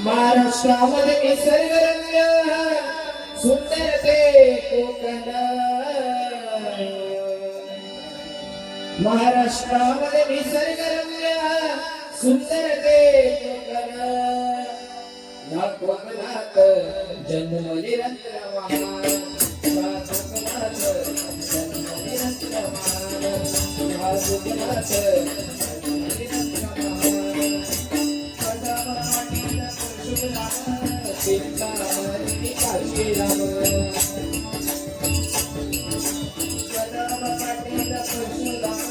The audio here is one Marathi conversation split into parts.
महाराष्ट्रामध्ये निसर्गरम्य सुंदर ते कोकण, महाराष्ट्रामध्ये निसर्गरम्य सुंदर ते कोकण, या कोकणात जन्मली रत्नवान, या कोकणात जन्मली रत्नवान, या कोकणात जन्मली रत्नवान. चिंतामणी काशीराम, कदम पाटील परशुराम,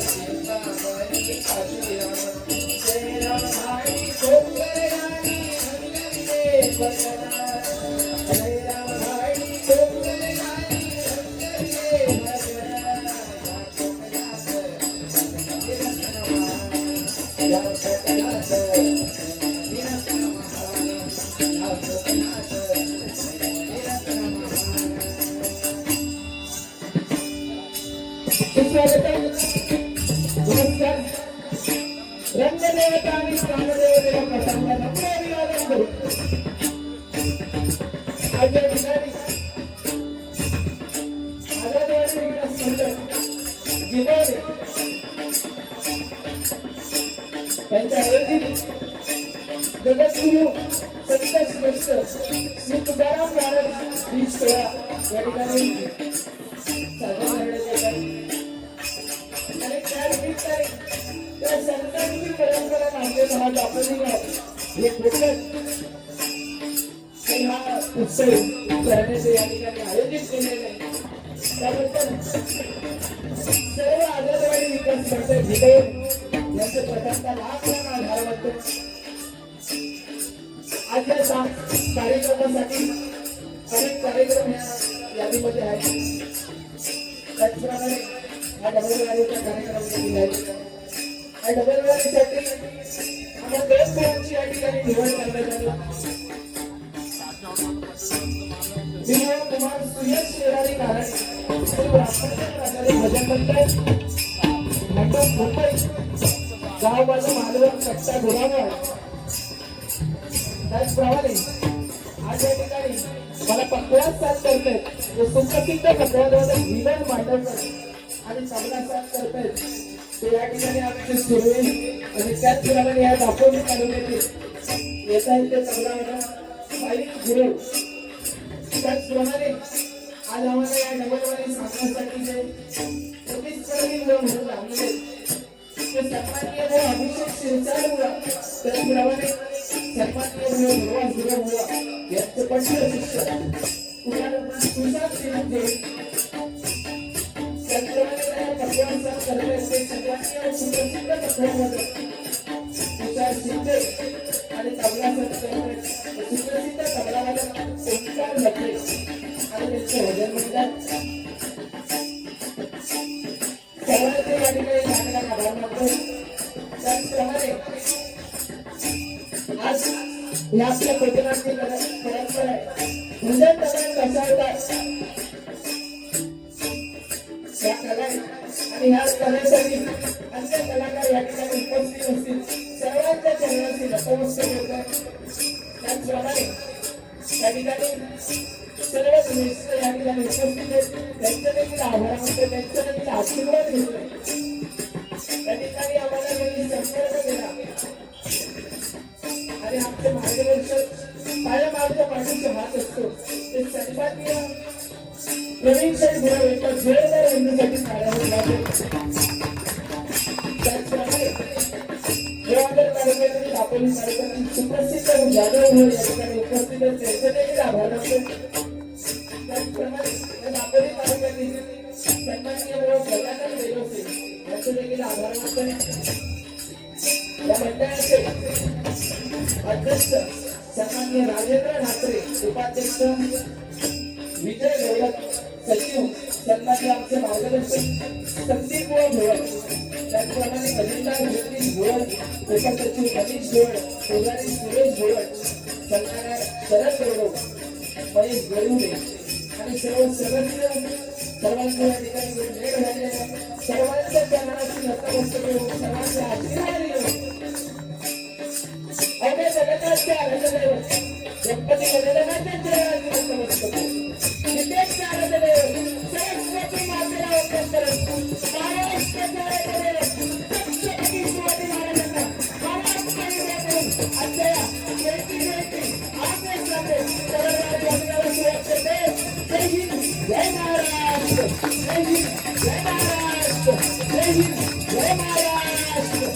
चिंतामणी काशीराम, जय राम भाई डोंगर राणी हंगरिले भजना, जय राम भाई डोंगर राणी हंगरिले भजना, या कोकणात रंगदेवता आणि प्राणदेवतेला प्रसन्न नम्रविवादन करू. अजय विधारी आजादवाडी विकास मंडळ जिल्ह्याने त्यांच्या आयोजित जगद्गुरु संतश्रेष्ठ श्री तुकाराम महाराज ही सोहळा या ठिकाणी साजरा हे कुठलंच हा उत्सव करण्याचे या ठिकाणी आयोजित केलेले आहे. त्याबद्दल सर्व आदरवाडी विकास मंडळ भिडवून यांचं प्रथमता लाभ आभार मानतो. आजच्या कार्यक्रमासाठी अनेक कार्यक्रम या यादीमध्ये आहेत. त्याचप्रमाणे हा डबलवारीचा कार्यक्रम देखील आहे. या डबलवारीसाठी आपण 10 मुलांची या ठिकाणी निवड करण्यात आली. कुमार सुयश शेरारी कारण भजन मंडळ मुंबई गाव माझं मालवण कट्टा घोडावळ. त्याचप्रमाणे आज या ठिकाणी मला पकवास साथ करतायत सुप्रसिद्ध पकवासवादक विनोद मांडवकर आणि तबला साथ करतायत ते या ठिकाणी आमचे सुरवे आणि त्याचप्रमाणे या दापोली तालुक्यातील येत आहेत ते तबला साई गुरु. त्याचप्रमाणे आज आम्हाला या डबलवारी सांगण्यासाठी जे प्रतिस्पर्धी म्हणून लागले ते सन्माननीय भाऊ अभिषेक शिरसाट मुळा त्याचप्रमाणे सन्माननीय भाऊ ध्रुवा मुळा यांचे पंडित शिष्य सुशांत सिंह त्याचप्रमाणे पकवान करते सन्माननीय सुप्रसिद्ध पकवानवादक तुषार शिंदे आणि तबला सुप्रसिद्ध तबलावादक ओंकार लखे आणि त्यांचे भजन मंडळ सर्वांचे या ठिकाणी लागणार आभार मानतो. त्याचप्रमाणे आज या आपल्या कोकणातली परंपरा आहे भजन तबला कसावतात या कला आणि ह्या कलेसाठी अन्य कलाकार या ठिकाणी उपस्थित असतील सर्वांच्या चरणाशी नतमस्तक होतात. त्याचप्रमाणे या ठिकाणी सर्व मित्र या ठिकाणी उपस्थित आहेत त्यांचे देखील आभार मानतो. त्यांचा देखील आशीर्वाद घेतोय. त्या ठिकाणी आम्हाला त्यांनी संपर्क केला आणि आमचे मार्गदर्शक कायम आमच्या पाठीशी हात असतो ते सन्माननीय प्रवीण साहेब गुरव यांच्या जोरदार बंधूसाठी कार्यालय लागले. त्याचप्रमाणे देवांतर तालुक्यातील दापोली तालुक्यातील सुप्रसिद्ध जाधव या ठिकाणी उपस्थित आहेत त्यांचे देखील आभार मानतो. त्याचप्रमाणे दापोली तालुक्यातील सन्माननीय गजानन देवसे यांचे देखील आभार मानतो. या मंडळाचे अध्यक्ष सन्माननीय राजेंद्र ठाकरे उपाध्यक्ष विजय गौरव सचिव सन्माननीय आमचे मार्गदर्शक संदीप भोळ त्याचप्रमाणे अजिंठा ज्योतिष भोळ उपसचिव अनिश भोळ शेजारी सुरेश भोळ सन्मान्य शरद गौरव महेश गरुडे आणि सर्व सदस्य सर्वांच्या या ठिकाणी भेट झालेल्या सर्वांच्या चरणाशी नतमस्तक होऊन सर्वांचे आशीर्वाद घेऊन अवघ्या जगताच्या आराधनेवर गणपती गणनाथाच्या चरणाशी नतमस्तक होऊन नितेशच्या आराधनेवर सरस्वती मातेला वंदन करत महाराष्ट्राच्या आराधनेवर छत्रपती शिवाजी महाराजांना महाराष्ट्राने आजच्या जयंती आपले साथे सर्वांना वंदनाला सुरुवात करते. जय हिंद जय महाराष्ट्र जय हिंद जय महाराष्ट्र जय हिंद जय महाराष्ट्र.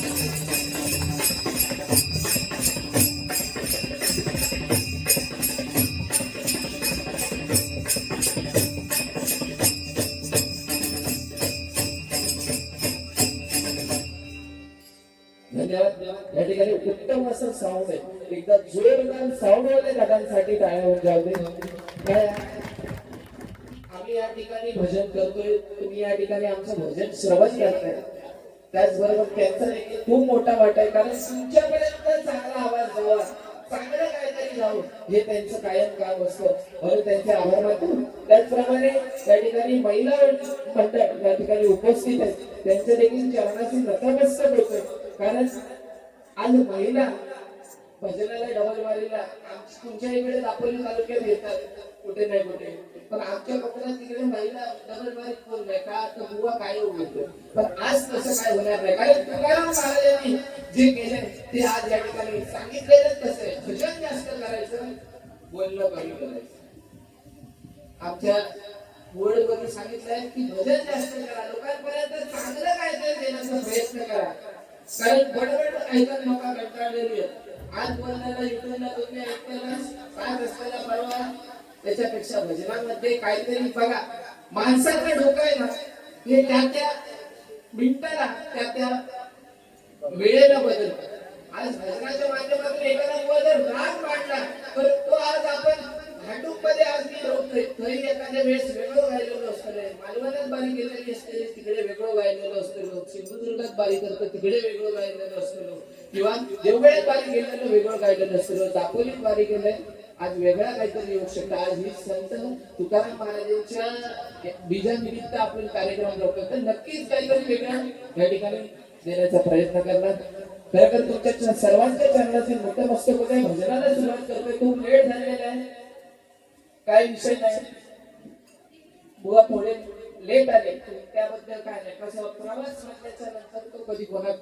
या ठिकाणी उत्तम असं साऊंड आहे एकदा जोरदार साऊंड वाले दादांसाठी टाळ्या होऊन जाऊ दे. आम्ही या ठिकाणी भजन करतोय तुम्ही या ठिकाणी आमचं भजन श्रवण करताय त्याचबरोबर त्यांचा देखील खूप मोठा वाटा आहे कारण तुमच्यापर्यंत चांगला आवाज जावा चांगलं काहीतरी जावं हे त्यांचं कायम काम असतं म्हणून त्यांचे आभार मानतो. त्याचप्रमाणे या ठिकाणी महिला मंडळ या ठिकाणी उपस्थित आहेत त्यांचे देखील चरणाशी नतमस्तक होतोय कारण आज महिला भजनाला डबलवारीला तुमच्या इकडे दापोली तालुक्यात येतात कुठे नाही कुठे पण आमच्या कोकणात तिकडे महिला डबलवारी कोण नाही का तर बुवा काय उघडतो पण आज तसं काय होणार नाही कारण तुकाराम महाराजांनी जे केलंय ते आज या ठिकाणी सांगितलेलं कसं आहे भजन जास्त करायचं बोलणं कमी करायचं. आमच्या बोर्डवरती सांगितलंय की भजन जास्त करा लोकांपर्यंत चांगलं काहीतरी देण्याचा प्रयत्न करा कारण बडबड ऐकत लोक कंटाळलेली आहेत. आज बोलण्याला इथून ना तुम्ही ऐकताना काय रस्त्याला पळवा, त्याच्यापेक्षा भजनामध्ये काहीतरी बघा. माणसाचं डोकं आहे ना हे त्या मिनिटाला त्या वेळेला बदलतं. आज भजनाच्या माध्यमातून एखादा मुलगा जर राग मांडला तर तो आज आपण भांडूपमध्ये आज मी रोखतोय. तरी एखाद्या वेळेस वेगळं गायलेलं असतं, मालवणात बारी केलेली असते तिकडे वेगळं गायलेलं असतं, सिंधुदुर्गात बारी करतं तिकडे वेगळं गायलेलं असतं, किंवा देवगड्यात बारी केलेलं वेगळं गायलेलं असतं, दापोलीत बारी केलंय आज वेगळा काहीतरी येऊ शकतं. आज ही संत तुकाराम महाराजांच्या बीजानिमित्त आपण कार्यक्रम करतो, तर नक्कीच काहीतरी वेगळा या ठिकाणी देण्याचा प्रयत्न करणार. खरं तुमच्या सर्वांच्या चरणातील मोठं मस्तक होते. भजनाला सुरुवात करतोय, खूप लेट झालेला आहे, काही विषय नाही, बुवा थोडे लेट आले त्याबद्दल काय नाही. कसं प्रवास म्हटल्याच्या नंतर तो कधी कोणा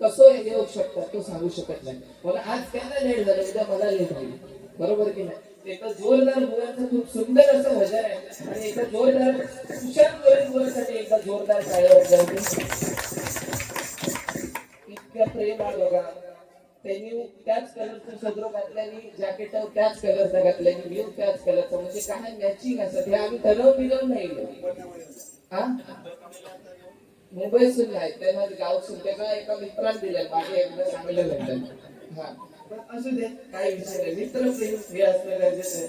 कसं येऊ शकतात तो सांगू शकत नाही. मला आज त्यांना लेट झालं, उद्या मला लेट होईल, बरोबर की नाही. एका जोरदार बुवांचं खूप सुंदर असं भजन आहे आणि एका जोरदार कुशाल बुवांसाठी एकदा जोरदार टाळ्या वाजवते. इतकं प्रेम आहे बघा, त्यांनी त्याच कलरचं सदर घातल्याने, जॅकेट त्याच कलरचं घातल्याने, व्ह्यू त्याच कलरचं, म्हणजे काय मॅचिंग असं. हे आम्ही ठरवून नाही हा मुंबईतून नाही, त्यांना गावसून त्याला एका मित्राला दिलं, मागे एकदा चांगलं भेटलं. हा असू दे, काही विषय नाही, मित्र प्रेम हे असणं गरजेचं आहे.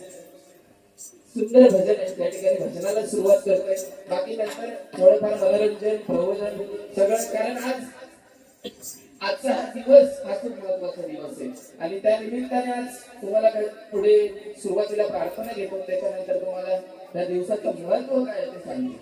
सुंदर भजन आहे, त्या ठिकाणी भजनाला सुरुवात करतोय. बाकी नंतर थोडंफार मनोरंजन प्रबोधन सगळं, कारण आजचा हा दिवस हा खूप महत्वाचा दिवस आहे आणि त्या निमित्ताने आज तुम्हाला पुढे सुरुवातीला प्रार्थना घेतो, त्याच्यानंतर तुम्हाला त्या दिवसाचं महत्व काय ते सांगतो.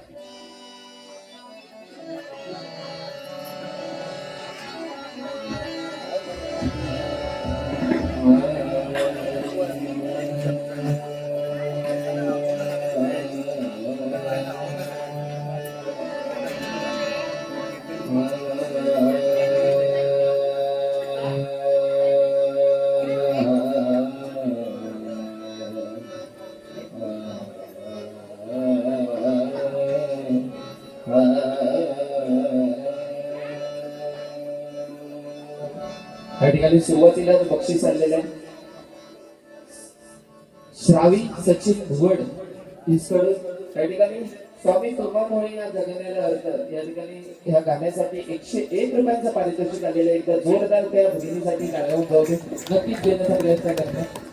या ठिकाणी सुरुवातीला बक्षीस आणलेलं आहे श्रावी सचिन भुवड इसकडून. या ठिकाणी स्वामी तुर्मामोळी या जगण्याला अर्थ या ठिकाणी ह्या गाण्यासाठी 101 रुपयांचं पारितोषिक आलेलं आहे. एकदा जोरदार त्या भगिनीसाठी गाण्यावर जाऊ दे, नक्कीच देण्याचा प्रयत्न करतात.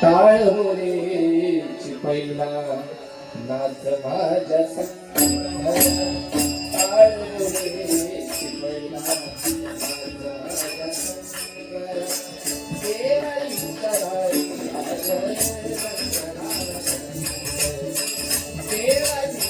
टाळोरीची पहिला नाच माझ्या टाळोरीची पहिला नाच माझ्या देवाची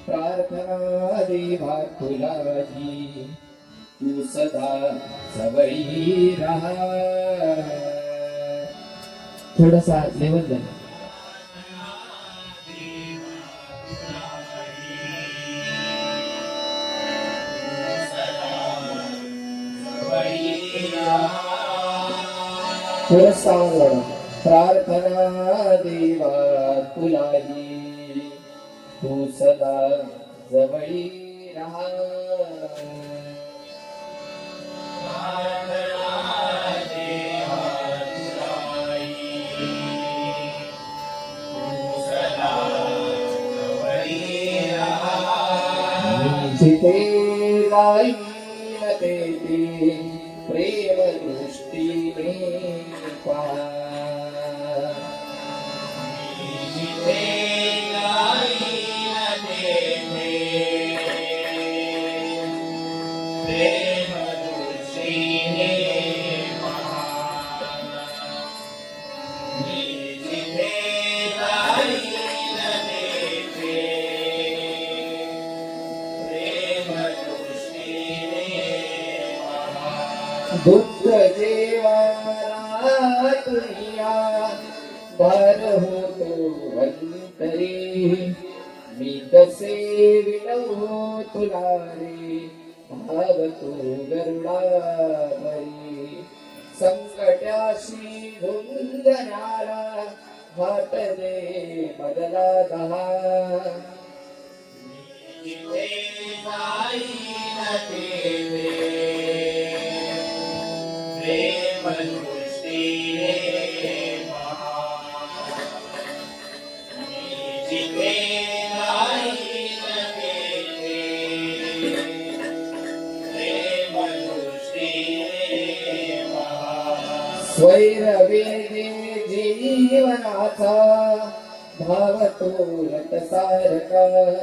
प्रार्थना देवा तुलाही तू सदा जवळी राहा. थोडासा लेवल द्या. थोडासा प्रार्थना देवा तुलाही तू सदा जवळी राहा. जिथे जाईन तेथे प्रेम दृष्टीने पहा. दुःख जेवारा तुझ्या भार होतो अंतरी. मी कसे विनवू तुला रे भाव तू गरुडावरी. संकटाशी झुंजणारा हात दे बदला दहा. स्वैरवेगे जीवनाचा भाव तोरत सारखा.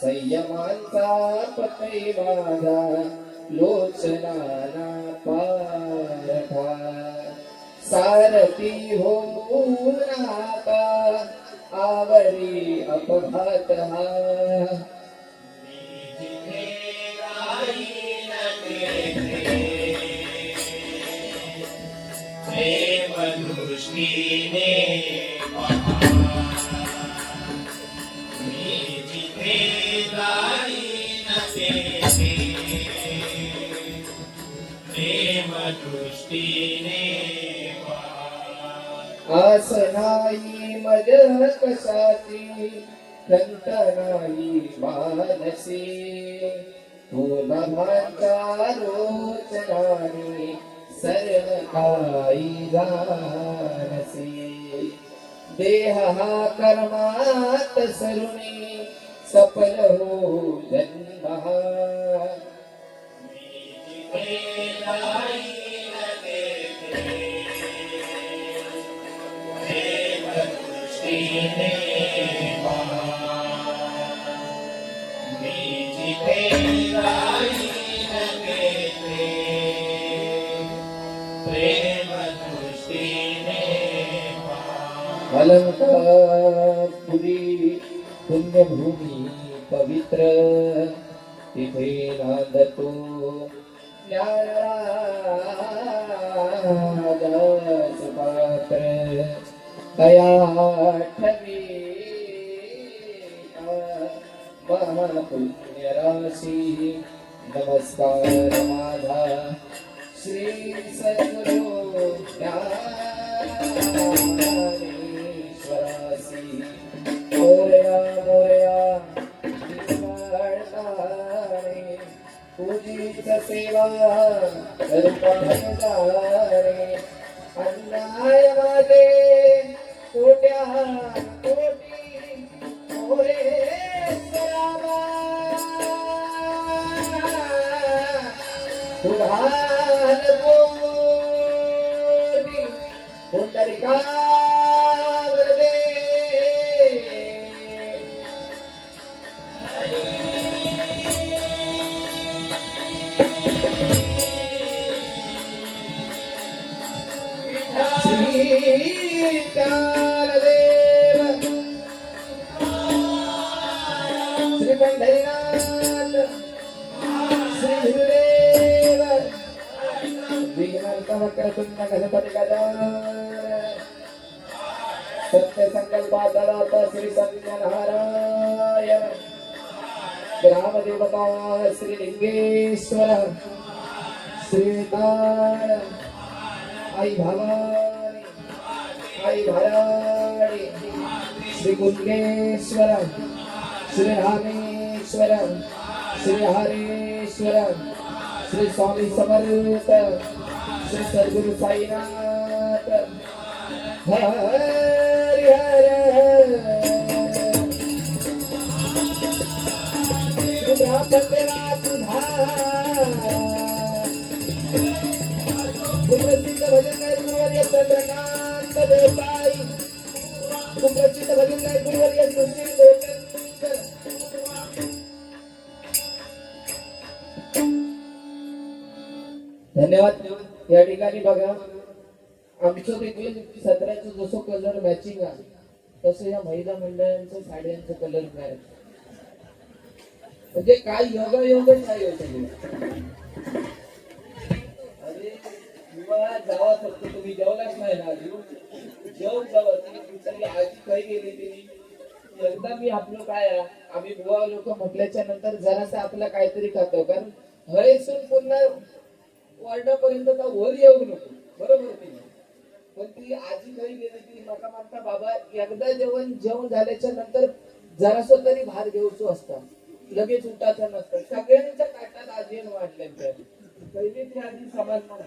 संयमांचा पतई माझा लोचनाना पारखा. सारथी होऊन आता आवरी अपघात हा. दृष्टीने मी जिथे जाईन तेथे प्रेम दृष्टीने. आस नाही मज कशाची खंत नाही मानसी. पूर्णभाचा रोचनाने सर्व काही जानसी. देह हा कर्मात सरुणी सफल हो जन्म हा. अलंकार पुरी पुण्यभूमी पवित्र तिथे नांदतो ज्ञानराज पात्र दया ठवी महापुण्य राशी नमस्कार माझा श्री सद्गुरु ज्ञानेश्वरासी मोरया मोरया निवाडतारे पूजित सेवा करुणारे अन्नाय माझे कोट्या कोटी मोरे सुधान कोटी पुंडलिका वरदे श्री ज्ञानदेव श्री पंढरीनाथ श्री गुरुदेव विघ्नहर्ता वक्रतुंड गणपती गजानन सत्य संकल्पादाता श्री सत्यनारायण ग्रामदेवता श्री लिंगेश्वर श्री ताळ आई भवानी आई भराडी श्री कुंडेश्वर श्री रामेश्वर श्री हरेश्वर श्री स्वामी समर्थ श्री सद्गुरु साईनाथ हरि हर सुप्रसिद्ध भजन गायक गुरुवर्य चंद्रकांत देसाई सुप्रसिद्ध भजन गायक गुरुवर्य सुशील गोटनकर धन्यवाद. या ठिकाणी बघा आमचं देखील सदराचं जसं कलर मॅचिंग आहे तसं या महिला मंडळांचं साड्यांचं कलर मॅच म्हणजे काय योगायोगच नाही होत. अरे विवाहात जावा फक्त तुम्ही जेवलाच नाही ना जेवण जावं तुम्ही विचारली आजी काही गेली तिने एकदा मी आपलं काय आम्ही बुवा लोक म्हटल्याच्या नंतर जरासं आपलं काहीतरी खातो कारण हयसून पुन्हा वार्डापर्यंत का वर येऊ नको बरोबर तिने पण ती आजी घरी गेली ती नका मागता बाबा एकदा जेवण झाल्याच्या नंतर जरासं तरी भात घेऊचो असता लगेच उठायचं नसतं सगळ्यांच्या काटात आजी वाटल्या पहिली ती आधी समजणार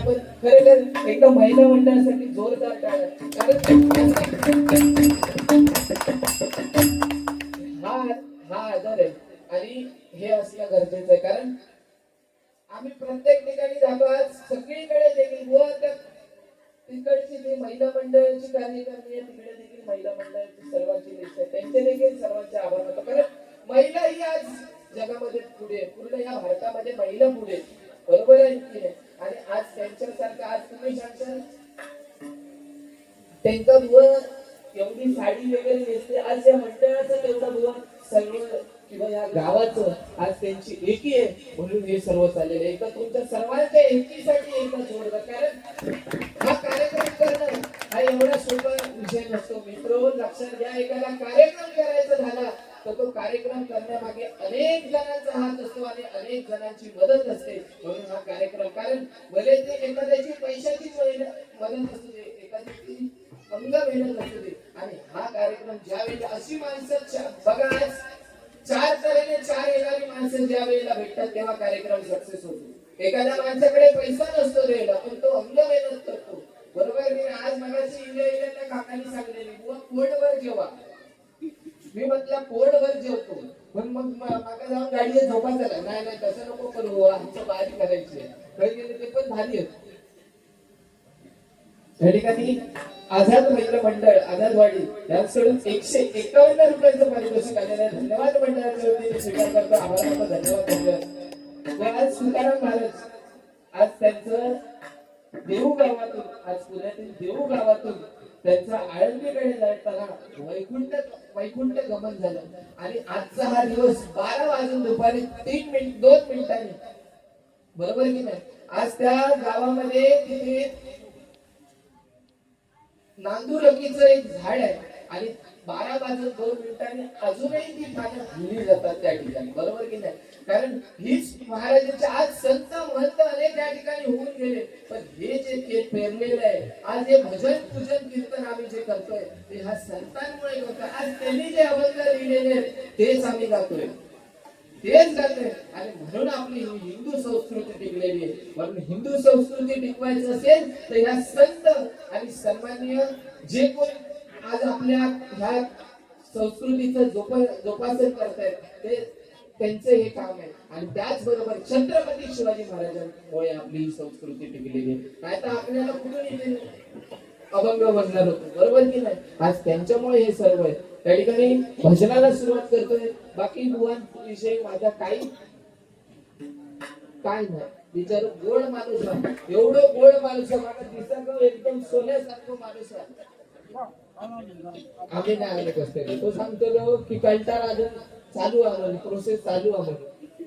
पण खरं एकदा महिला मंडळासाठी जोरदार टाळ्या हा आदर आहे आणि हे असणं गरजेचं आहे कारण आम्ही प्रत्येक ठिकाणी जातो आज सगळीकडे देखील तिकडची जी महिला मंडळाची कार्यकर्ती आहे तिकडे देखील महिला मंडळाची सर्वांची लिस्ट आहे त्यांचे देखील सर्वांचे आभार मानतो कारण महिला ही आज जगामध्ये पुढे पूर्ण या भारतामध्ये महिला पुढे बरोबर आहे की नाही आणि आज त्यांच्यासारखं आज तुम्ही सांगता त्यांचा बुवा एवढी साडी वगैरे नेसते आज या मंडळाचं तेवढा बुवा सर्व किंवा या गावाचं आज त्यांची एकी आहे म्हणून हे सर्व चाललेलं आहे. तुमच्या सर्वांच्या एकीसाठी एकदा जोरदार कारण हा कार्यक्रम करणं हा एवढा सोपा विषय नसतो मित्र लक्षात घ्या. एखादा कार्यक्रम करायचा झाला तर तो कार्यक्रम करण्यामागे अनेक जणांचा हात असतो आणि अनेक जणांची मदत असते म्हणून हा कार्यक्रम कारण भले ते एखाद्याची पैशाची मदत असू दे एखाद्याची अंग मेहनत असू दे आणि हा कार्यक्रम ज्यावेळी अशी माणसं बघा आज 4 तऱ्हेने 4 येणारी माणसं ज्या वेळेला भेटतात तेव्हा कार्यक्रम सक्सेस होतो. एखाद्या माणसाकडे पैसा नसतो द्यायला पण तो अंग मेहनत करतो बरोबर मी आज मगाशी इंडिया काकांनी सांगितलेली बुवा पोटवर जेवा मी म्हटलं पोटवर जेवतो पण मग माका जाऊन गाडीवर झोपा झाला नाही तसं नको करू आमचं बारी करायची काही गेले ते पण भारी आहे. या ठिकाणी आझाद महिला मंडळ आझादवाडी यांच्याकडून 151 रुपयांचं पारितोषिक आलेलं आहे. धन्यवाद मंडळाच्या वतीने स्वीकार करतो आभार मानतो धन्यवाद मंडळ. आज तुकाराम महाराज आज त्यांचं देऊ गावातून आज पुण्यातील देऊ गावातून त्यांचा आळंदीकडे जाताना वैकुंठ गमन झालं आणि आजचा हा दिवस 12 वाजून दुपारी 2 मिनिटांनी, बरोबर की नाही, आज त्या गावामध्ये तिथे नांदुरकीचं एक झाड आहे आणि 12 वाजून 2 मिनिटांनी अजूनही ती पानं हल्ली जातात त्या ठिकाणी, बरोबर की नाही. कारण हीच महाराजांचे आज संत महंत अनेक त्या ठिकाणी होऊन गेले, पण हे जे पेरलेलं आहे, आज हे भजन पूजन कीर्तन आम्ही जे करतोय ते ह्या संतांमुळे होतं. आज त्यांनी जे अभंग लिहिलेले तेच आम्ही गातोय, तेच गातोय. आणि म्हणून आपली हिंदू संस्कृती टिकलेली आहे. म्हणून हिंदू संस्कृती टिकवायची असेल तर ह्या संत आणि सन्माननीय जे कोण आज आपल्या ह्या संस्कृतीचं जोपासन करतायत ते त्यांचे हे काम आहे. आणि त्याचबरोबर छत्रपती शिवाजी महाराजांमुळे आपली ही संस्कृती टिकलेली आहे. नाही तर आपल्याला कुठून इथे अभंग बनणार होतो, बरोबर की नाही. आज त्यांच्यामुळे हे सर्व आहे. त्या ठिकाणी भजनाला सुरुवात करतोय. बाकी बुवांविषयी माझा काय नाही, बिचार गोड माणूस आहे, एवढं गोड माणूस आहे, मला दिसायला एकदम सोन्यासारखं माणूस आहे. आम्ही नाही आले कसं तो सांगतो की कंटाळा अजून चालू आहे, प्रोसेस चालू आहे.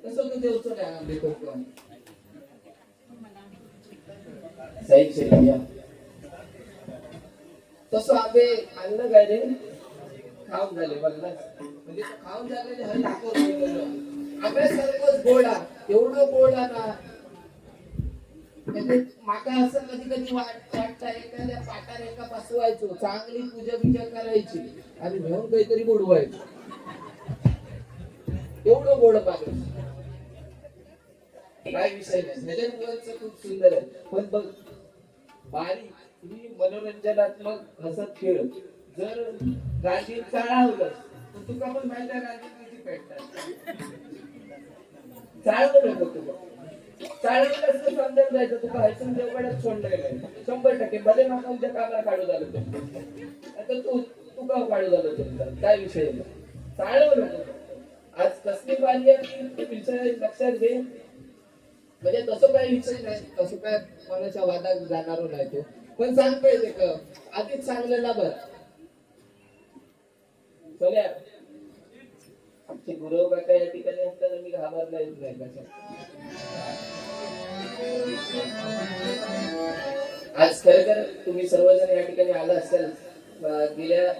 तसं तू देवचं नाही आम्ही करतो साईड शेरिया तसं आम्ही आणलं काय रे खाऊन झाले बघला, म्हणजे खाऊन झालेले हे दाखवतो आम्ही सर्वच गोडा, एवढं गोडा ना. माका असं कधी कधी वाटतं एखाद्या पाटाने एका बसवायचो, चांगली पूजा बिजा करायची आणि घेऊन काहीतरी बुडवायचं, एवढं गोड माणूस. काय विषय नाही, भजन खूप सुंदर आहे. पण बघ बारी ही मनोरंजनात्मक हसत खेळ जर गांधी चाळवलं तर तुका पण माहिती आहे गांधी किती पेटतात. चाळवलं नको तुला, चाळवलं असं समजून जायचं तुका हसून देवगडात सोडलं 100%. भले माका उद्या कामाला काढू झालं तर आता तुका काढू झालं तुमचा काय विषय नाही. चाळवलं नको. आज कसली बारी आहे की विषय लक्षात घे. म्हणजे तसं काही विषय नाही, तसं काय कोणाच्या वादात जाणार नाही तो. पण सांगतोय ते का आधीच चांगलं ना बरं चल्या. आमचे गुरु काका या ठिकाणी असताना मी घाबरला येत नाही कशा. आज खरं तुम्ही सर्वजण या ठिकाणी आला असाल. गेल्या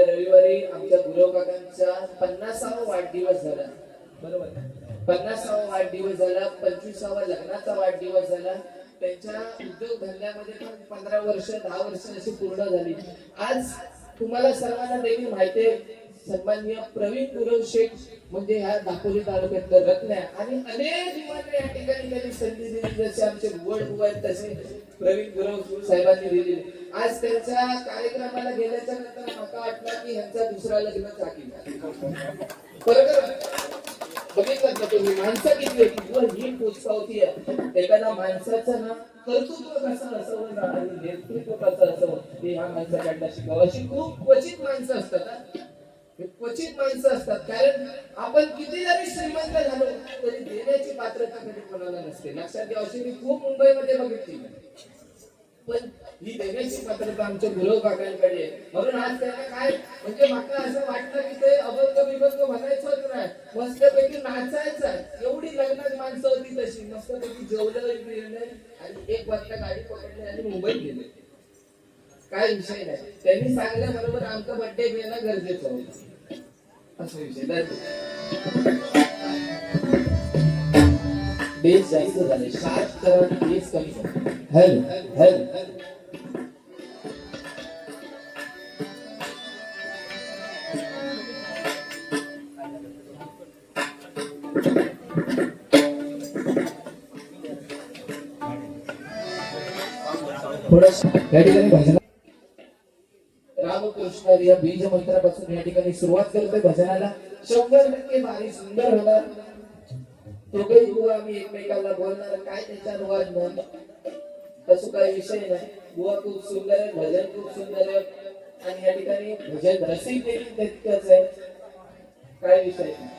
रविवारी आमच्या गुरु काकांचा 50वा वाढदिवस झाला, बरोबर. 50वा वाढदिवस झाला, 25वा लग्नाचा वाढदिवस झाला. त्यांच्या उद्योग धंद्यामध्ये पण 15 वर्ष 10 वर्ष अशी पूर्ण झाली. आज तुम्हाला सर्वांना देखील माहिती आहे सन्माननीय प्रवीण गुरव शेठ म्हणजे ह्या दापोली तालुक्यातलं रत्न आहे. आणि अनेक युवकांना या ठिकाणी त्यांनी संधी दिली, जसे आमचे बुवा आहेत तसे प्रवीण गुरव साहेबांनी दिलेली. आज त्यांच्या कार्यक्रमाला गेल्याच्या नंतर मला वाटलं की ह्यांचा दुसरा लग्न चाकी बरोबर. बघितलं का तुम्ही माणसं किती होती ही पोचपावती आहे. एखाद्या माणसाचं ना कर्तृत्व कसं असावं आणि नेतृत्व कसं असावं हे ह्या माणसाकडनं शिकावं. अशी खूप क्वचित माणसं असतात, क्वचित माणसं असतात. कारण आपण किती जरी श्रीमंत झालो तरी देण्याची पात्रता कधी कोणाला नसते. लक्षात घ्या. अशी मी खूप मुंबईमध्ये बघितली, पण ही देण्याची पात्रता आमच्या गुरव काकांकडे आहे. म्हणून आज त्यांना काय म्हणजे माका असं वाटलं की ते अभंग बिभंग म्हणायचंच नाही, मस्तपैकी नाचायचं. एवढी लग्नात माणसं होती तशी मस्तपैकी जेवलं बिवलं आणि 1 वाजता गाडी पकडली आणि मुंबईत गेले. काय विषय नाही. त्यांनी सांगल्याबरोबर आमचा बर्थडे घेणं गरजेचं होतं, असा विषय. बेस जास्त झाले, 7 करा बेस कमी झाले. हॅलो हॅलो थोडं या ठिकाणी भजन रामकृष्ण या बीज मंत्रापासून या ठिकाणी सुरुवात करतोय भजनाला. 100% भारी सुंदर होणार. दोघे बुवा आम्ही एकमेकांना बोलणार, काय त्याच्यात वाद नाही, तसं काही विषय नाही. बुवा खूप सुंदर आहे, भजन खूप सुंदर आहे आणि या ठिकाणी भजन रसिक देखील तितकंच आहे, काय विषय नाही.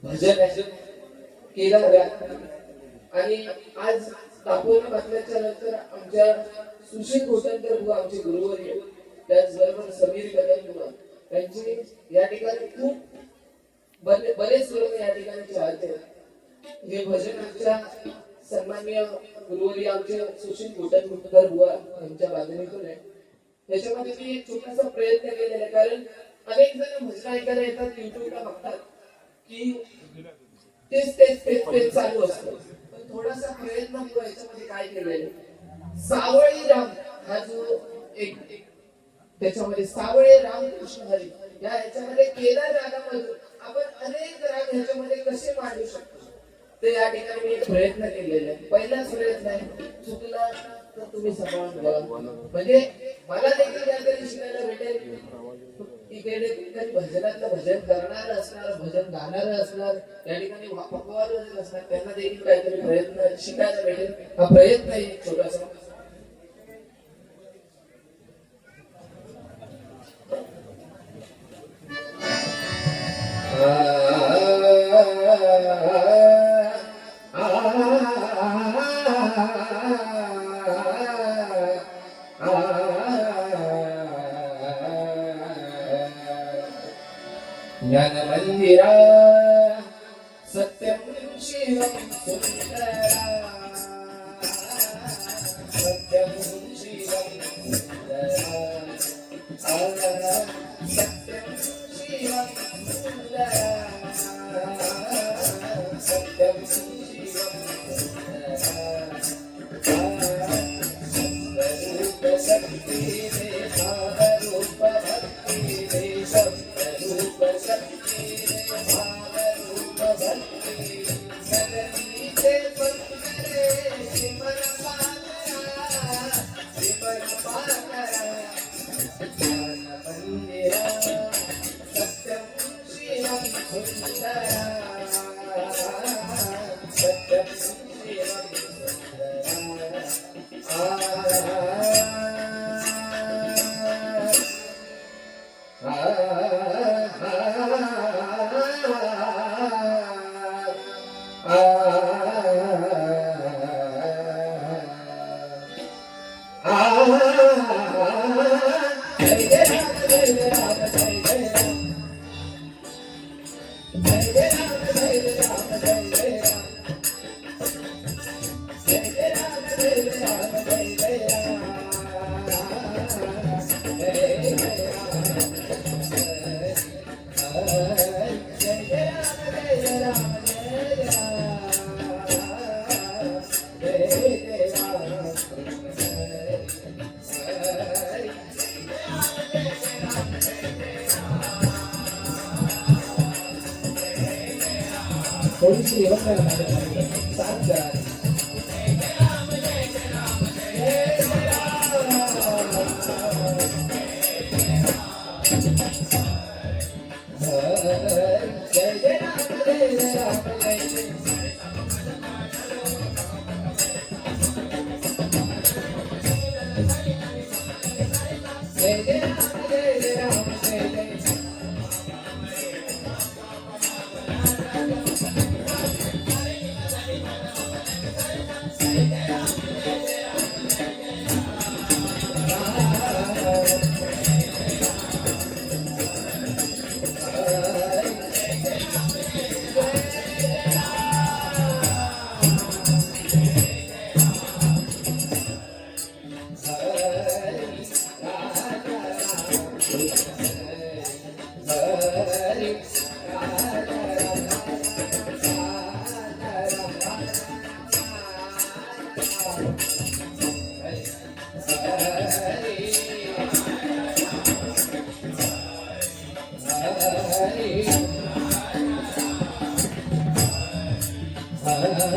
भजन केलं आणि आज दापोली बातम्याच्या नंतर आमच्या सुशील घोटणकर बुवा आमचे गुरुवर्य, त्याचबरोबर समीर कदम बुवा यांची या ठिकाणी खूप बरेच लोक या ठिकाणी चालते. हे भजन आमच्या सन्माननीय गुरुवर्य आमचे सुशील घोटणकर बुवा यांच्या बांधणीतून आहे. त्याच्यामध्ये मी एक छोटासा प्रयत्न केलेला आहे, कारण अनेक जण भजन ऐकायला येतात, युट्यूबला बघतात की तेच चालू असतं. पण थोडासा प्रयत्न मी याच्यामध्ये काय केलेलं, सावळी राम हा जो एक त्याच्यामध्ये सावळे राम कृष्ण हरी या याच्यामध्ये केदार रागामधून आपण अनेक राग ह्याच्यामध्ये कसे मांडू शकतो ते या ठिकाणी मी एक प्रयत्न केलेला आहे. पहिलाच प्रयत्न आहे, चुकला तर तुम्ही सांभाळून बघा, म्हणजे मला देखील काहीतरी शिकायला भेटेल. इकडे भजनातलं भजन करणार असणार, भजन गाणार असणार, या ठिकाणी पकवार असणार, त्यांना देखील काहीतरी प्रयत्न शिकायला भेटेल. हा प्रयत्न आहे छोटासा. ज्ञानमंदिरा सत्यं शिवं सुंदरा, सत्यं शिवं सुंदरा, सत्यं शिवं सुंदरा, सत्यं शिवं शब्दरूप शक्ति दे, भावरूप भक्ति दे, शब्दरूप शक्ति दे, भावरूप भक्ति, सगळीचे बंदरे सिमर पाकरा, सिमर पाकरा. ज्ञानमंदिरा सत्यं शिवं सुंदरा, सत्यं शिवं सुंदरा. थोडीशी हरे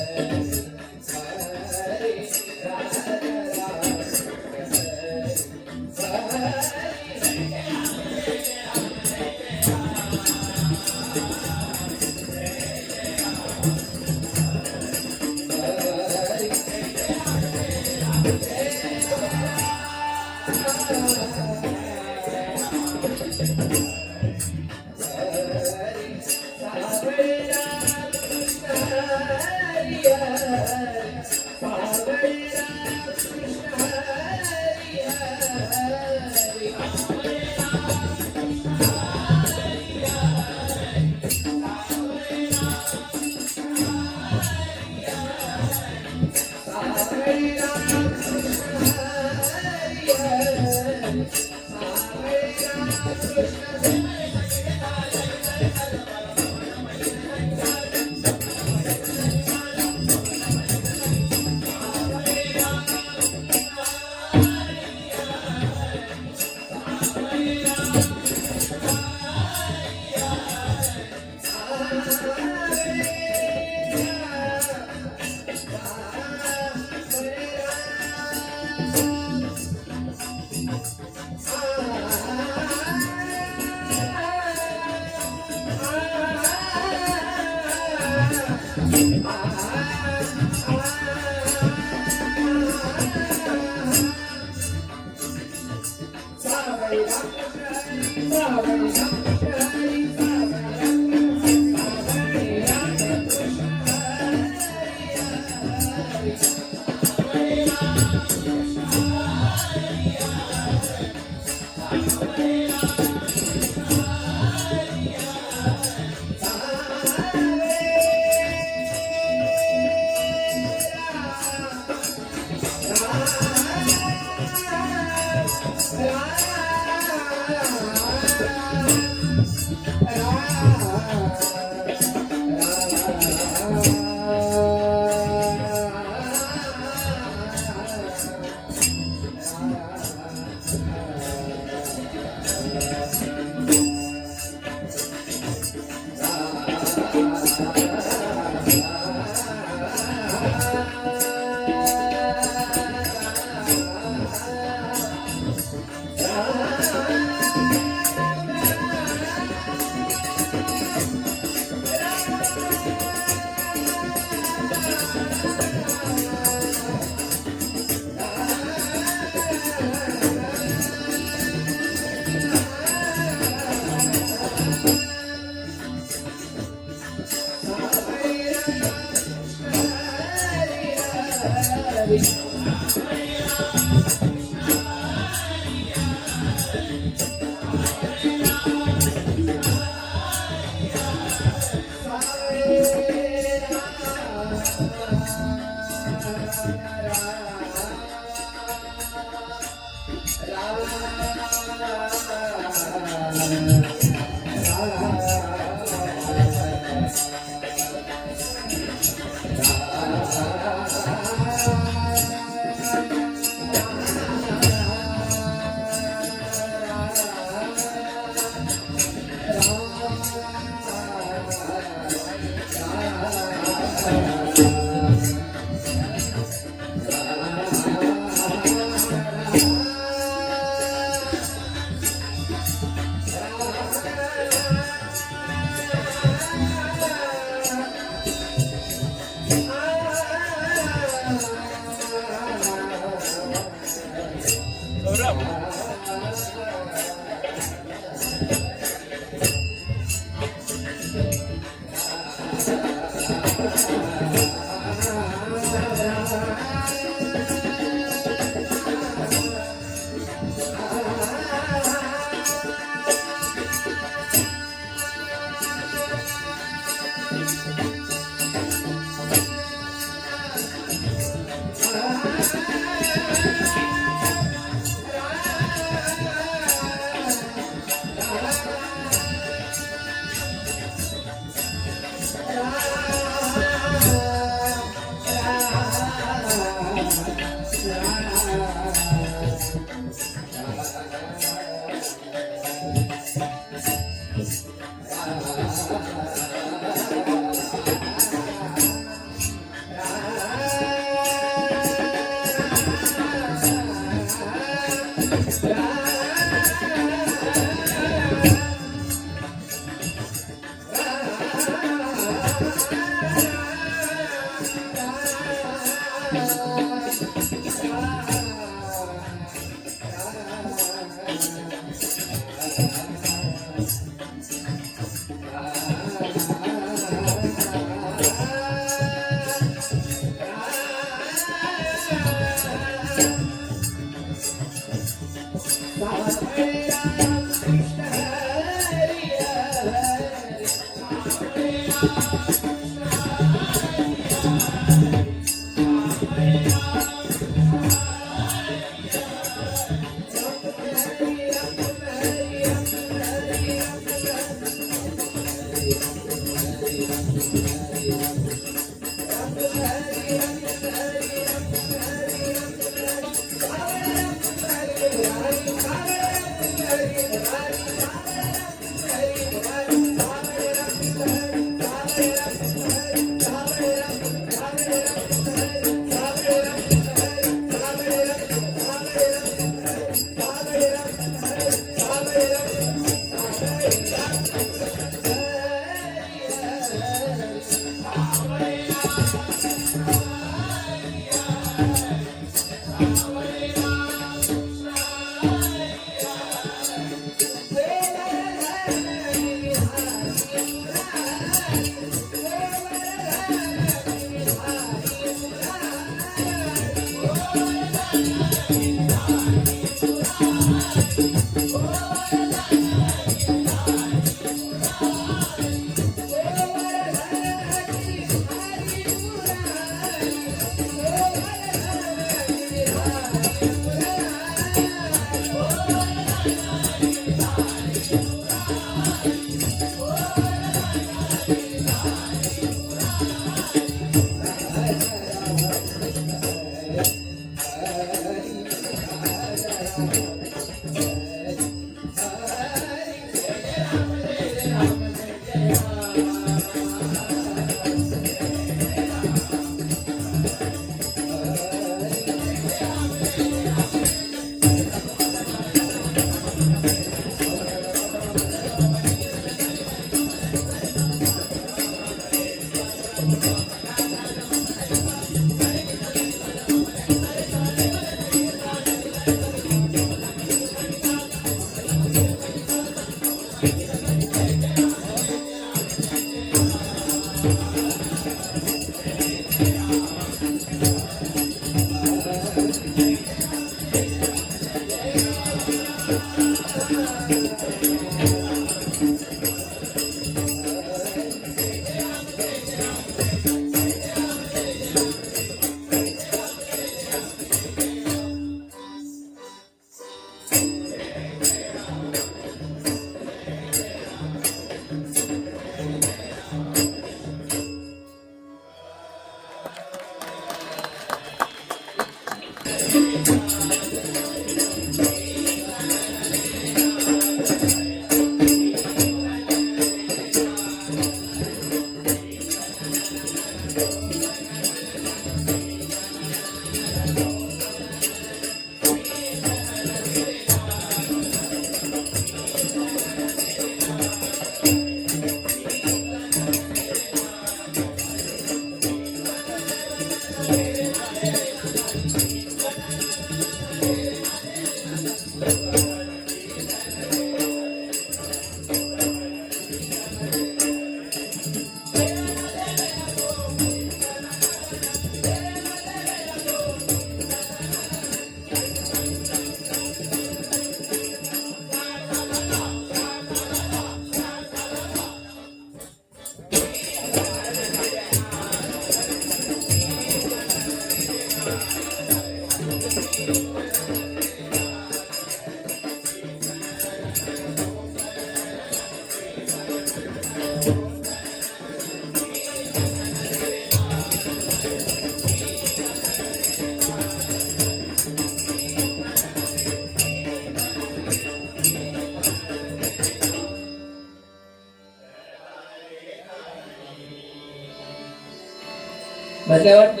धन्यवाद.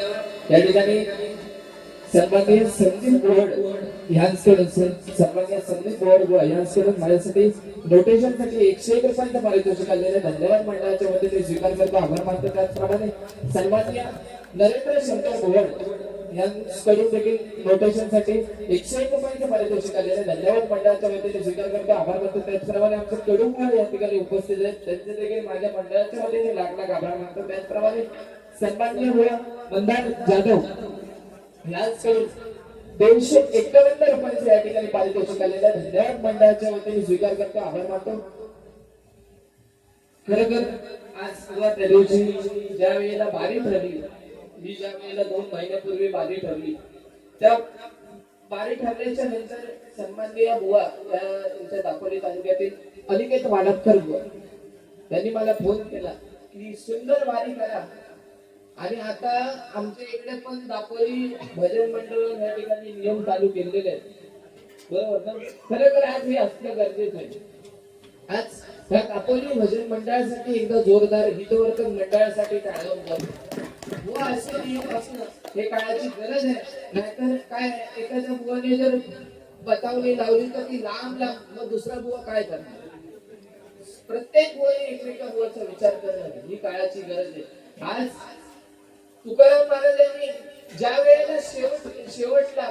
या ठिकाणी सन्माननीय संदीप बोर्ड यांच्याकडून सन्माननीय संदीप बोर्ड यांच्याकडून माझ्यासाठी नोटेशन साठी 101 रुपयांचं पारितोषिक आलेले. धन्यवाद मंडळाच्या वतीने स्वीकार करतो, आभार मानतो. त्याचप्रमाणे सन्माननीय नरेंद्र शंकर बोर्ड यांच्याकडून देखील नोटेशन साठी 101 रुपयांचं पारितोषिक आलेले. धन्यवाद मंडळाच्या वतीने स्वीकार करतो, आभार मानतो. त्याचप्रमाणे आमचे कडुंबळ या ठिकाणी उपस्थित आहेत, त्यांचे देखील माझ्या मंडळाच्या वतीने लाख लाख आभार मानतो. त्याचप्रमाणे सन्माननीय मंदार जाधव यांच्याकडून 251 रुपयांचे या ठिकाणी पारितोषिक आलेले. धन्यवाद मंडळाच्या वतीने स्वीकार करतो, आभार मानतो. खरोखर आज सुरुवात त्या दिवशी ज्या वेळेला बारी ठरली, मी ज्या वेळेला 2 महिन्यापूर्वी बारी ठरली, त्या बारी ठरल्याच्या नंतर सन्माननीय बुवा यांच्या दापोली तालुक्यातील अनिकेत वाडपकर बुवा त्यांनी मला फोन केला की सुंदर बारी करा. आणि आता आमच्या इकडे पण दापोली भजन मंडळ या ठिकाणी नियम चालू केलेले आहेत, बरोबर ना? खरोखर आज हे असणं गरजेचं आहे. आज या दापोली भजन मंडळासाठी एकदा जोरदार हितवर्धक मंडळासाठी टाळून जाऊ व असे नियम असणं हे काळाची गरज आहे. नाहीतर काय, एखाद्या बुवाने जर बतावणी लावली तर ती लांब लांब, मग दुसरा बुवा काय करणार? प्रत्येक बुवाने एकमेका बुवाचा विचार करणं ही काळाची गरज आहे. आज तुकाराम महाराजांनी ज्या वेळेला शेवटला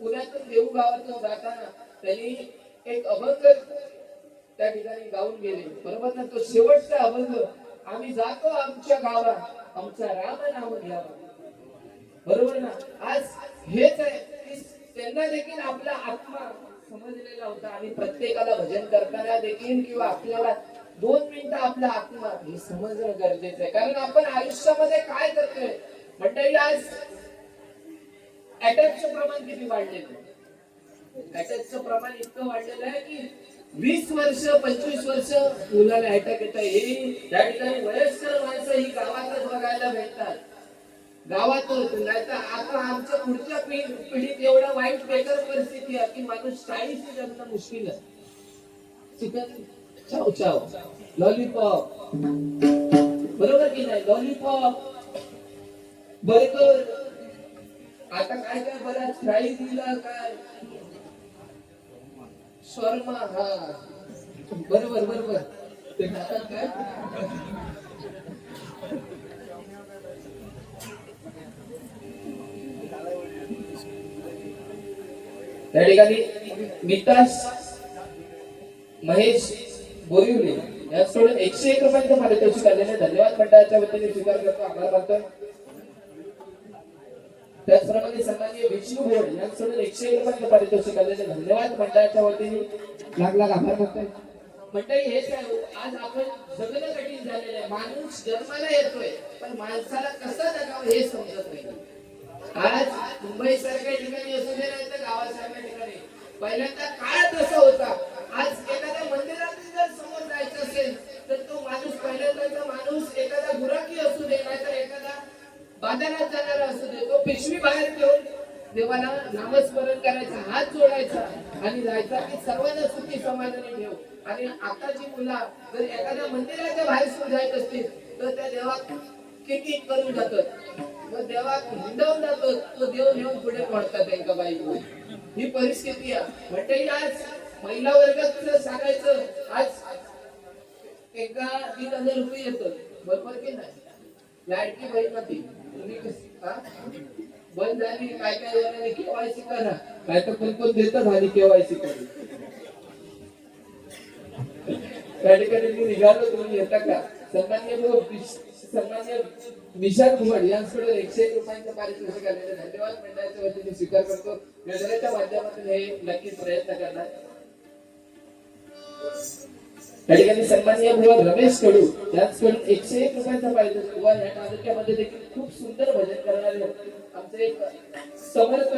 पुण्यातून देऊ गावातून जाताना त्यांनी एक अभंग त्या ठिकाणी गाऊन गेले, बरोबर ना? तो शेवटचा अभंग, आम्ही जातो आमच्या गावा, आमचा राम नाम घ्यावा, बरोबर ना? आज हेच आहे की त्यांना देखील आपला आत्मा समजलेला होता. आणि प्रत्येकाला भजन करताना देखील किंवा आपल्याला 2 मिनिटं आपला आत्मा हे समजणं गरजेचं आहे. कारण आपण आयुष्यामध्ये काय करतोय मंडळी, आज अटॅकचं प्रमाण किती वाढलेलं आहे? अटॅकचं प्रमाण इतकं वाढलेलं आहे की 20 वर्ष 25 वर्ष मुलाला अटॅक येत आहे. हे त्या ठिकाणी वयस्कर माणसं ही गावातच बघायला भेटतात, गावातच. नाही तर आता आमच्या पुढच्या पिढीत एवढा वाईट बेकार परिस्थिती आहे की माणूस 40 जगणं मुश्किल आहे. चिकन चाव चाव, लॉलीपॉप, बरोबर की नाही? लॉलीपॉप, बर्गर, आता काय काय बरं फ्राईज दिला, काय शॉर्मा, हा बरोबर बरोबर, ते खातात काय? त्या ठिकाणी मिताश महेश बोरिवले याचकडून 101 रुपयांचं पारितोषिक आलेले. धन्यवाद मंडळाच्या वतीने स्वीकार करतो, आभार मानतो. त्याचप्रमाणे सन्माननीय विष्णू बोर्ड यांच्याकडून 101 रुपयांचं पारितोषिक आलेले. धन्यवाद मंडळाच्या वतीने लाख लाख आभार मानतोय. मंडळी हेच आहे, आज आपण जगणं कठीण झालेलं आहे. माणूस जन्माला येतोय पण माणसाला कसं जगावं हे समजत नाही. आज मुंबई सारख्या ठिकाणी असू दे, नाही तर गावासारख्या ठिकाणी, पहिल्यांदा काळ तसा होता. आज एखाद्या मंदिरात जर समोर जायचं असेल तर तो माणूस, पहिल्यांदा माणूस एखादा गुराखी असू दे, नाहीतर एखादा बाजारात जाणारा असू दे, तो पिशवी बाहेर ठेवून देवाला नामस्मरण करायचा, हात जोडायचा आणि जायचा की सर्वांना सुखी समाधानी ठेव. आणि आताची मुलं जर एखाद्या मंदिराच्या बाहेर जायचं असतील तर त्या देवा किती करून जातात, मग देवा हिंडवून जातो, तो देव नेऊन पुढे पडतात त्यांच्या बाई. ही परिस्थिती आहे. म्हणजे आज महिला वर्गात सांगायचं, आज एका 3,000 रुपये येतो, बरोबर की नाही? लाडकी बहीण होती, तुम्ही बंद झाली, काय काय केवायसी करा, काय तर कोण देत झाली केवायसी करून. त्या ठिकाणी मी निघालो, तुम्ही येता का? सन्मान्य विशाल कुमार यांच्याकडे 101 रुपयांचं पारितोषिक आलेलं. धन्यवाद मंडळाच्या वतीने स्वीकार करतो. योजनेच्या माध्यमातून हे नक्कीच प्रयत्न करणार. त्या ठिकाणी सन्माननीय बुवा रमेश कडू यांच्याकडून 101 रुपयांचा पारितोषिक. बुवा या तालुक्यामध्ये देखील खूप सुंदर भजन करणारे आमचे एक समर्थ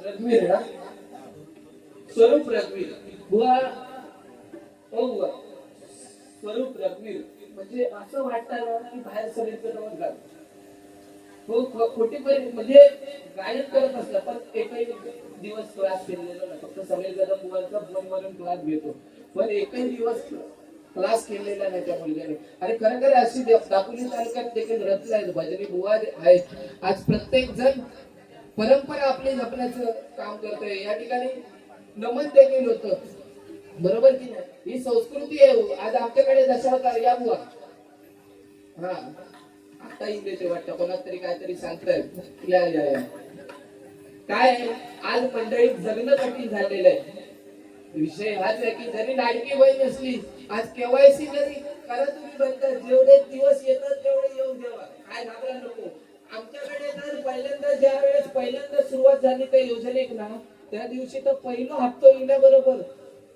रघुवीर ना, स्वरूप रघुवीर बुवा, ओ बुवा स्वरूप रघुवीर, म्हणजे असं वाटतं ना की बाहेर सगळीकडे हो खोटी म्हणजे गायन करत असला पण एकही दिवस क्लास केलेला नाही. फक्त सगळे जण बुवांचा फोनवरून क्लास घेतो, पण एकही दिवस क्लास केलेला नाही त्या मुलग्याने. आणि खरं खरं अशी दापोली तालुक्यात देखील रचना आहेत, भजनी बुवा आहेत. आज प्रत्येक जण परंपरा आपली जपण्याचं काम करतोय. या ठिकाणी नमन देखील होतं, बरोबर की नाही? ही संस्कृती आहे. आज आमच्याकडे दशावतार या बुवा. हा आता इंग्लिश वाटतं, कोणाला तरी काहीतरी सांगतायत. या या या काय आहे, आज मंडळीत जगणं कठीण झालेलं आहे. विषय हाच आहे की जरी लाडकी बहीण नसली, आज केवायसी जरी करा तुम्ही बंद, जेवढे दिवस येतात तेवढे येऊन देवा, काय घाबरा नको. आमच्याकडे तर पहिल्यांदा सुरुवात झाली त्या योजनेक ना, त्या दिवशी तर पहिला हप्ता येण्याबरोबर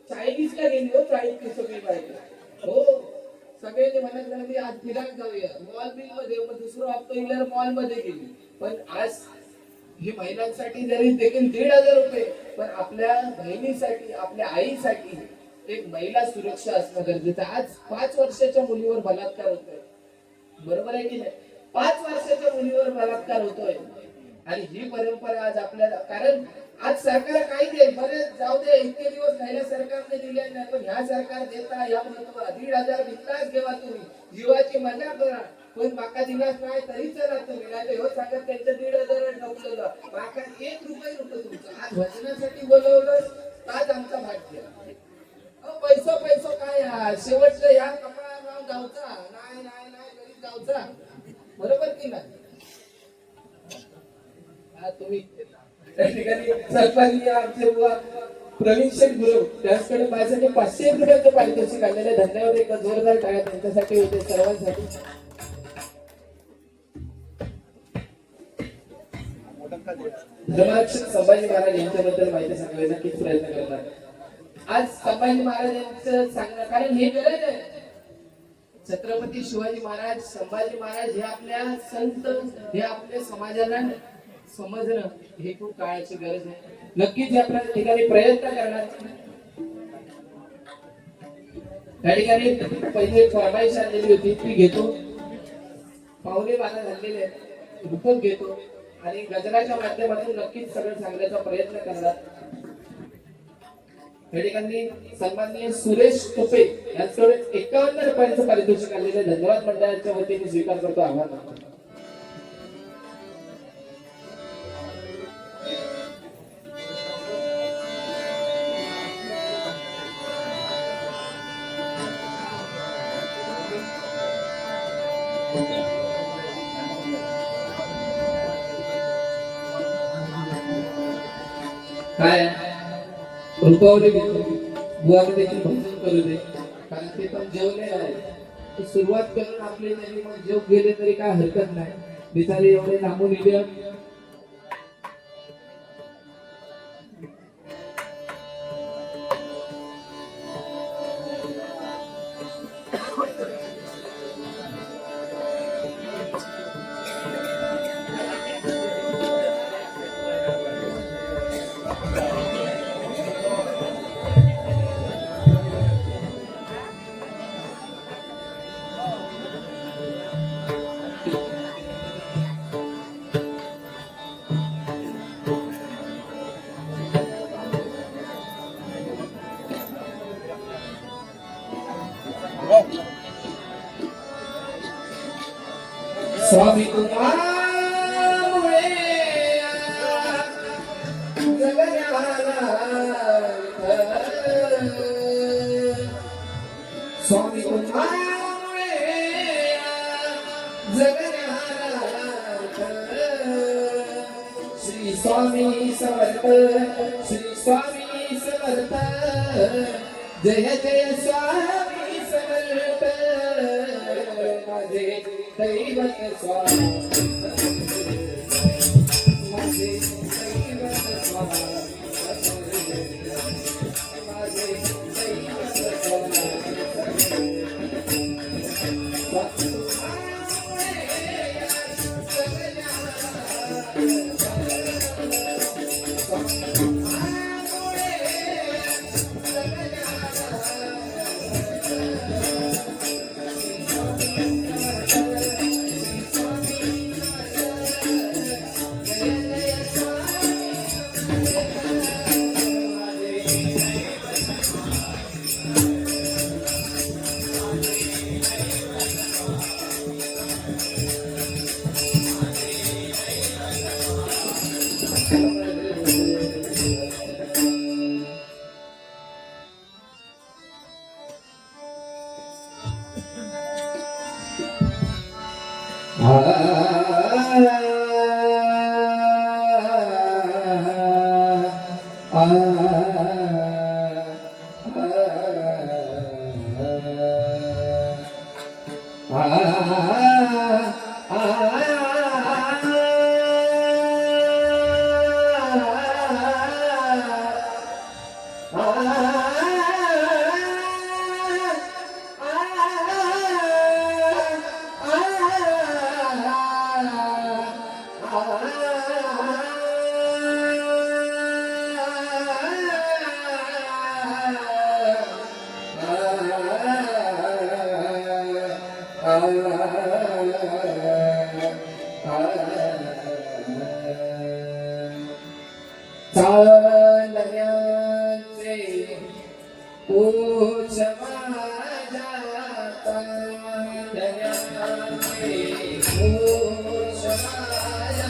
चायनीजला गेली हो, चायनीज सगळी बायका हो. सगळ्यांनी म्हणत झालं की आज फिरायला जाऊया मॉल बिल मध्ये, मग दुसरा हप्ता येणार मॉल मध्ये गेली. पण आज हे महिलांसाठी जरी देखील 1,500 रुपये, पण आपल्या बहिणीसाठी, आपल्या आईसाठी एक महिला सुरक्षा असणं गरजेचं आहे. आज 5 वर्षाच्या मुलीवर बलात्कार होतोय, बरोबर आहे की नाही? 5 वर्षाच्या मुलीवर बलात्कार होतोय. आणि ही परंपरा आज आपल्याला, कारण आज सरकार काही देईल बरे जाऊ दे, इतके दिवस पहिल्या सरकारने दिले नाही, पण ह्या सरकार देता या महत्व 1,500 बिंदास घेवा तुम्ही, जीवाची मजा करा, पण माका दिलास नाही तरी चला तुम्ही. नाही हो सांगत त्यांचं 1,500 ठेवलेलं, माका 1 रुपये नको तुमचं. आज भजनासाठी बोलवलं आज आमचा भाग्य. पैसो काय शेवटचं या कपाळावर जाऊचा नाही नाही नाही घरी जाऊचा, बरोबर की नाही? तुम्ही त्या ठिकाणी सरपंच आमचे बुवा प्रवीण शेठ गुरु त्यांच्याकडे माझ्यासाठी 500 रुपयाचं पारितोषिक आलेलं आहे. धन्यवाद, एक जोरदार टाळ्या त्यांच्यासाठी होते, सर्वांसाठी. धर्मरक्षक संभाजी महाराज यांच्याबद्दल माहिती सांगायला नक्कीच प्रयत्न करणार. आज संभाजी महाराज यांचं सांगणं, कारण हे गरज आहे. छत्रपती शिवाजी महाराज, संभाजी महाराज हे आपल्या संत, हे आपल्या समाजाला समजणं हे खूप काळाची गरज आहे. नक्कीच या ठिकाणी प्रयत्न करणार. त्या ठिकाणी पहिले फरमाईश आलेली होती ती घेतो, पावणे 12 झालेले आहेत, रूपक घेतो आणि गजराच्या माध्यमातून नक्कीच सगळं सांगण्याचा प्रयत्न करणार. या ठिकाणी सन्माननीय सुरेश टोपे यांच्याकडे 51 रुपयांचं पारितोषिक आलेले. धन्यवाद मंडळाच्या वतीने स्वीकार करतो, आभार मानतो. काय रुपावली घेतो, बुवाने देखील भजन करू दे, कारण ते पण जेवले आहे. सुरुवात करून आपले तरी मग जेव गेले तरी काय हरकत नाही. बिचारे एवढे लांबून इले. स्वामी तुम्हामुळे जगण्याला, स्वामी तुम्हामुळे जगण्याला, श्री स्वामी समर्थ, श्री स्वामी समर्थ, जय जय स्वामी समर्थ, माझे दैवत स्वामी, माझे दैवत स्वामी, माझे दैवत स्वामी. जय जय स्वामी. चांदण्याचे पूज माझ्या चांदण्याचे पूज माझ्या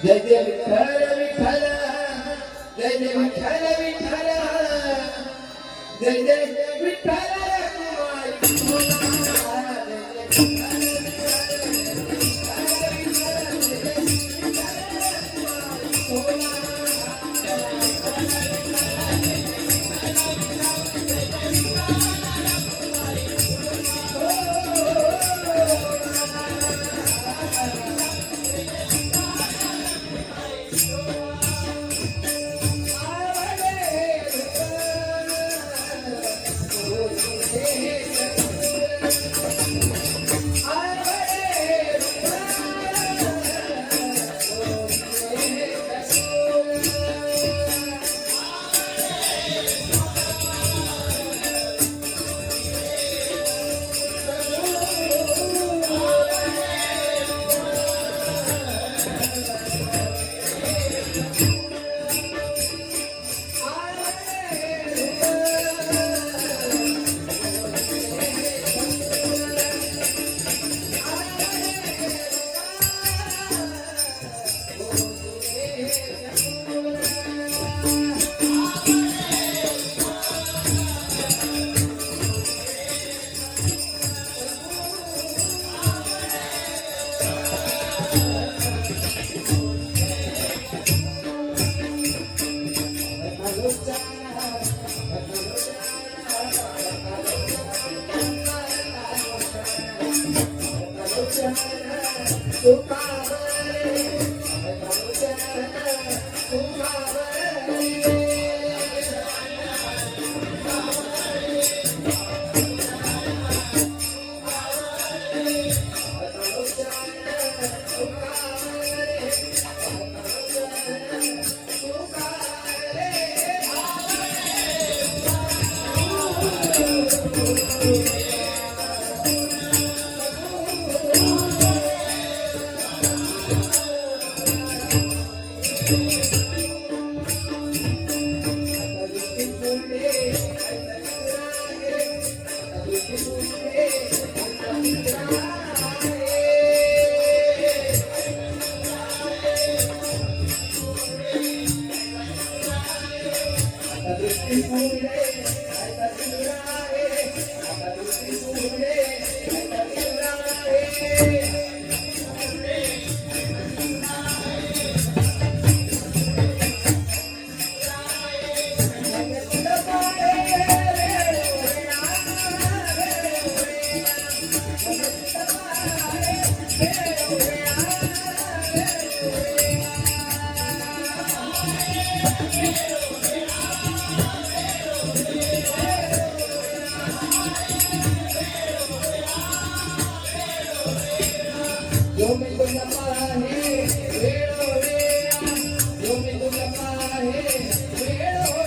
जय जय विठ्ठल विठ्ठल जय जय विठ्ठल विठ्ठल जय जय विठ्ठल जो मी तुझ्या पाहे वेळोवेळा, जो मी तुझ्या पाहे वेळोवेळा.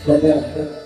धन्यवाद.